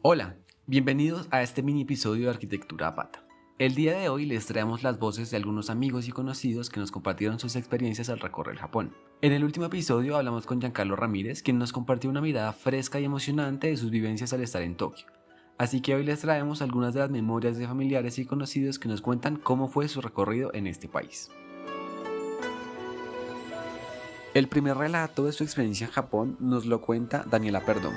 Hola, bienvenidos a este mini episodio de Arquitectura a Pata. El día de hoy les traemos las voces de algunos amigos y conocidos que nos compartieron sus experiencias al recorrer Japón. En el último episodio hablamos con Giancarlo Ramírez, quien nos compartió una mirada fresca y emocionante de sus vivencias al estar en Tokio. Así que hoy les traemos algunas de las memorias de familiares y conocidos que nos cuentan cómo fue su recorrido en este país. El primer relato de su experiencia en Japón nos lo cuenta Daniela Perdón.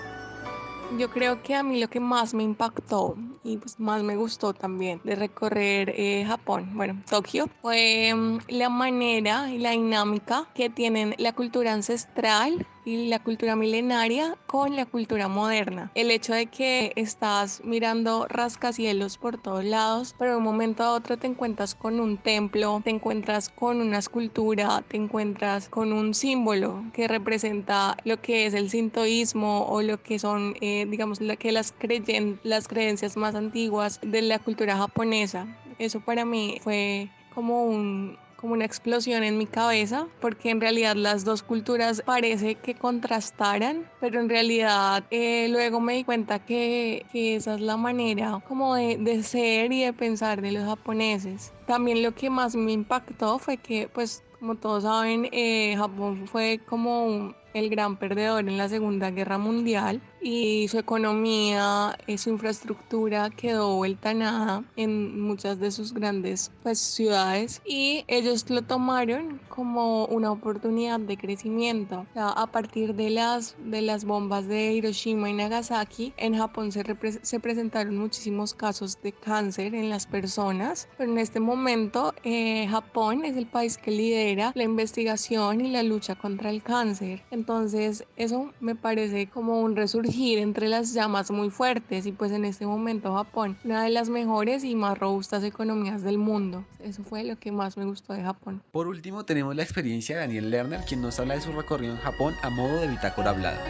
Yo creo que a mí lo que más me impactó y pues más me gustó también de recorrer Japón, bueno, Tokio, fue la manera y la dinámica que tienen la cultura ancestral y la cultura milenaria con la cultura moderna. El hecho de que estás mirando rascacielos por todos lados, pero de un momento a otro te encuentras con un templo, te encuentras con una escultura, te encuentras con un símbolo que representa lo que es el sintoísmo o lo que son, digamos, las creencias más antiguas de la cultura japonesa. Eso para mí fue como una explosión en mi cabeza, porque en realidad las dos culturas parece que contrastaran, pero en realidad luego me di cuenta que esa es la manera como de ser y de pensar de los japoneses. También lo que más me impactó fue que, pues, como todos saben, Japón fue como el gran perdedor en la Segunda Guerra Mundial y su economía, su infraestructura quedó vuelta a nada en muchas de sus grandes, pues, ciudades, y ellos lo tomaron como una oportunidad de crecimiento. O sea, a partir de las bombas de Hiroshima y Nagasaki, en Japón se presentaron muchísimos casos de cáncer en las personas, pero en este momento Japón es el país que lidera la investigación y la lucha contra el cáncer. Entonces eso me parece como un resurgir entre las llamas muy fuertes, y pues en este momento Japón, una de las mejores y más robustas economías del mundo. Eso fue lo que más me gustó de Japón. Por último tenemos la experiencia de Daniel Lerner, quien nos habla de su recorrido en Japón a modo de bitácora hablada.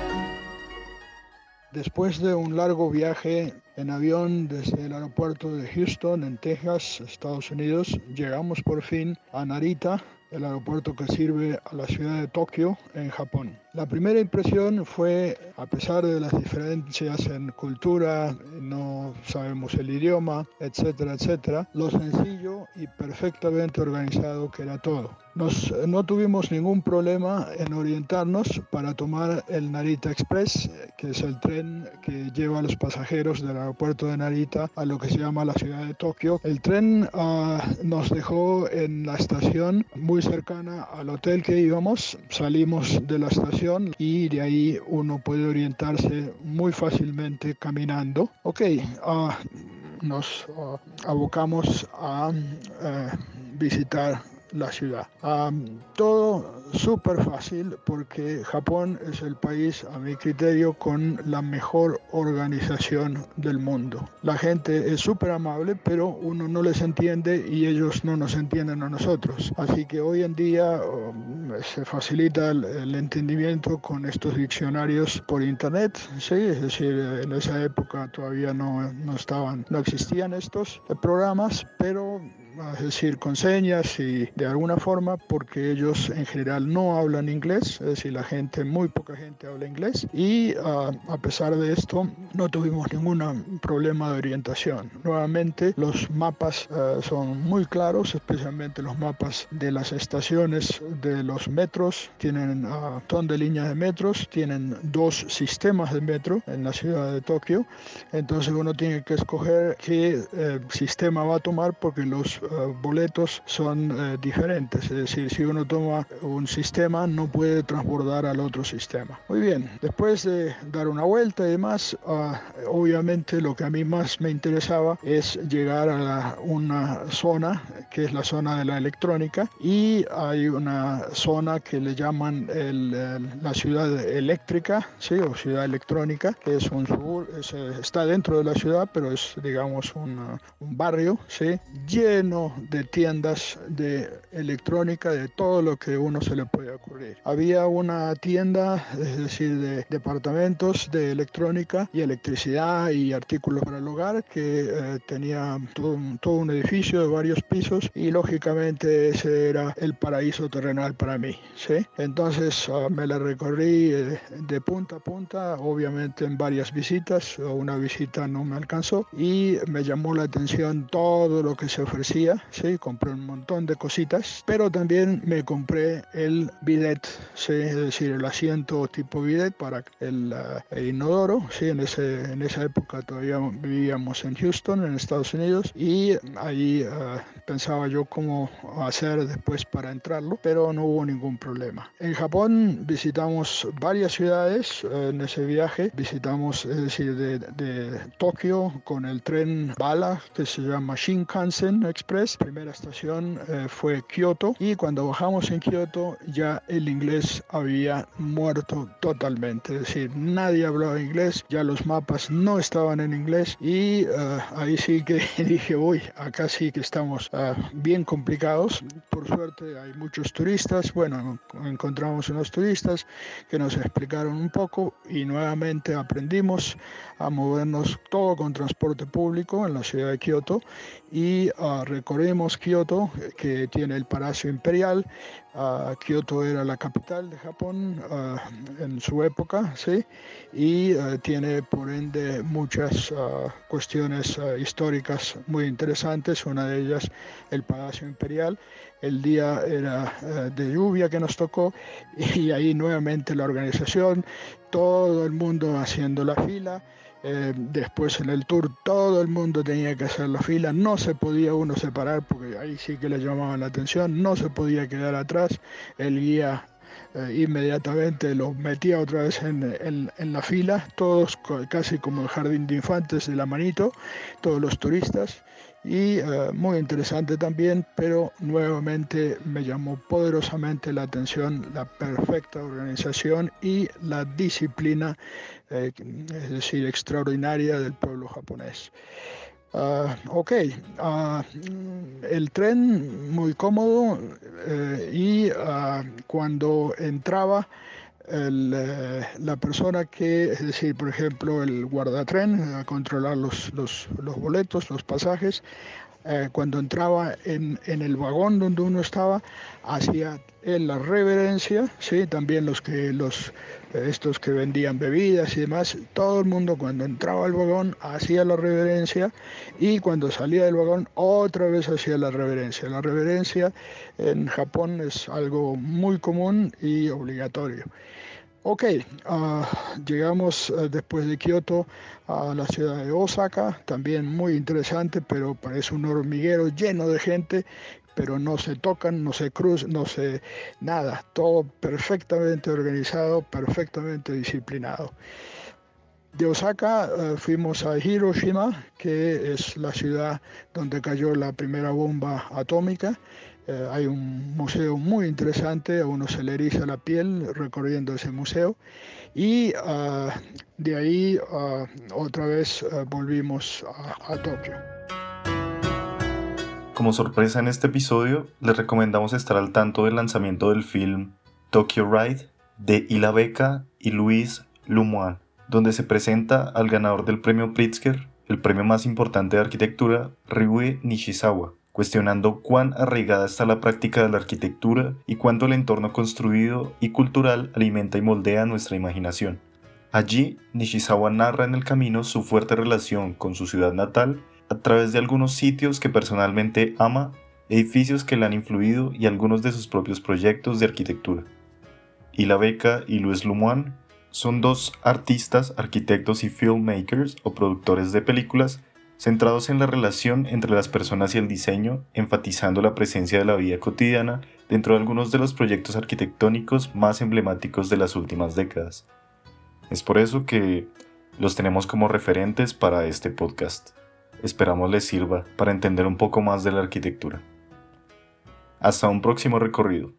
Después de un largo viaje en avión desde el aeropuerto de Houston, en Texas, Estados Unidos, llegamos por fin a Narita, el aeropuerto que sirve a la ciudad de Tokio, en Japón. La primera impresión fue, a pesar de las diferencias en cultura, no sabemos el idioma, etcétera, etcétera, lo sencillo y perfectamente organizado que era todo. No tuvimos ningún problema en orientarnos para tomar el Narita Express, que es el tren que lleva a los pasajeros del aeropuerto de Narita a lo que se llama la ciudad de Tokio. El tren nos dejó en la estación muy cercana al hotel que íbamos. Salimos de la estación y de ahí uno puede orientarse muy fácilmente caminando. Nos abocamos a visitar la ciudad. Todo súper fácil porque Japón es el país, a mi criterio, con la mejor organización del mundo. La gente es súper amable, pero uno no les entiende y ellos no nos entienden a nosotros. Así que hoy en día se facilita el entendimiento con estos diccionarios por internet, ¿sí? Es decir, en esa época todavía no existían estos programas, pero es decir, con señas y de alguna forma, porque ellos en general no hablan inglés, es decir, muy poca gente habla inglés, y a pesar de esto no tuvimos ningún problema de orientación. Nuevamente, los mapas son muy claros, especialmente los mapas de las estaciones de los metros, tienen un montón de líneas de metros, tienen dos sistemas de metro en la ciudad de Tokio, entonces uno tiene que escoger qué sistema va a tomar porque los boletos son diferentes, es decir, si uno toma un sistema no puede transbordar al otro sistema. Muy bien, después de dar una vuelta y demás, obviamente lo que a mí más me interesaba es llegar a una zona que es la zona de la electrónica, y hay una zona que le llaman la ciudad eléctrica, ¿sí? O ciudad electrónica, que es está dentro de la ciudad, pero es, digamos, un barrio, ¿sí? Lleno de tiendas de electrónica, de todo lo que uno se le puede podía ocurrir. Había una tienda, es decir, de departamentos de electrónica y electricidad y artículos para el hogar que tenía todo un edificio de varios pisos y lógicamente ese era el paraíso terrenal para mí, ¿sí? Entonces me la recorrí de punta a punta, obviamente en varias visitas, una visita no me alcanzó y me llamó la atención todo lo que se ofrecía, ¿sí? Compré un montón de cositas, pero también me compré el bidet, ¿sí? Es decir, el asiento tipo bidet para el inodoro, ¿sí? En esa época todavía vivíamos en Houston, en Estados Unidos, y ahí pensaba yo cómo hacer después para entrarlo, pero no hubo ningún problema. En Japón visitamos varias ciudades en ese viaje, visitamos, es decir, de Tokio con el tren bala que se llama Shinkansen Express. Primera estación fue Kioto y cuando bajamos en Kioto ya el inglés había muerto totalmente, es decir, nadie hablaba inglés, ya los mapas no estaban en inglés y ahí sí que dije, uy, acá sí que estamos bien complicados. Por suerte hay muchos turistas, bueno, encontramos unos turistas que nos explicaron un poco y nuevamente aprendimos a movernos todo con transporte público en la ciudad de Kioto y recorrimos Kioto, que tiene el Palacio Imperial. Kioto era la capital de Japón en su época, ¿sí? Y tiene por ende muchas cuestiones históricas muy interesantes, una de ellas el Palacio Imperial. El día era de lluvia que nos tocó y ahí nuevamente la organización, todo el mundo haciendo la fila. Después en el tour todo el mundo tenía que hacer la fila, no se podía uno separar porque ahí sí que le llamaban la atención, no se podía quedar atrás, el guía inmediatamente los metía otra vez en la fila, todos casi como el jardín de infantes de la manito, todos los turistas. Y muy interesante también, pero nuevamente me llamó poderosamente la atención la perfecta organización y la disciplina, es decir, extraordinaria del pueblo japonés. Ok, el tren muy cómodo y cuando entraba la persona que, es decir, por ejemplo, el guardatren, a controlar los boletos, los pasajes, cuando entraba en el vagón donde uno estaba, hacía él la reverencia, ¿sí? También estos que vendían bebidas y demás, todo el mundo cuando entraba al vagón hacía la reverencia y cuando salía del vagón otra vez hacía la reverencia. La reverencia en Japón es algo muy común y obligatorio. Ok, llegamos después de Kioto a la ciudad de Osaka, también muy interesante, pero parece un hormiguero lleno de gente, pero no se tocan, no se cruzan, nada, todo perfectamente organizado, perfectamente disciplinado. De Osaka fuimos a Hiroshima, que es la ciudad donde cayó la primera bomba atómica. Hay un museo muy interesante, a uno se le eriza la piel recorriendo ese museo. Y de ahí otra vez volvimos a Tokio. Como sorpresa en este episodio, les recomendamos estar al tanto del lanzamiento del film Tokyo Ride de Hila Beca y Louis Lemoine, donde se presenta al ganador del premio Pritzker, el premio más importante de arquitectura, Ryue Nishizawa, cuestionando cuán arraigada está la práctica de la arquitectura y cuánto el entorno construido y cultural alimenta y moldea nuestra imaginación. Allí, Nishizawa narra en el camino su fuerte relación con su ciudad natal a través de algunos sitios que personalmente ama, edificios que le han influido y algunos de sus propios proyectos de arquitectura. Hila Beca y Louis Lemoine son dos artistas, arquitectos y filmmakers o productores de películas centrados en la relación entre las personas y el diseño, enfatizando la presencia de la vida cotidiana dentro de algunos de los proyectos arquitectónicos más emblemáticos de las últimas décadas. Es por eso que los tenemos como referentes para este podcast. Esperamos les sirva para entender un poco más de la arquitectura. Hasta un próximo recorrido.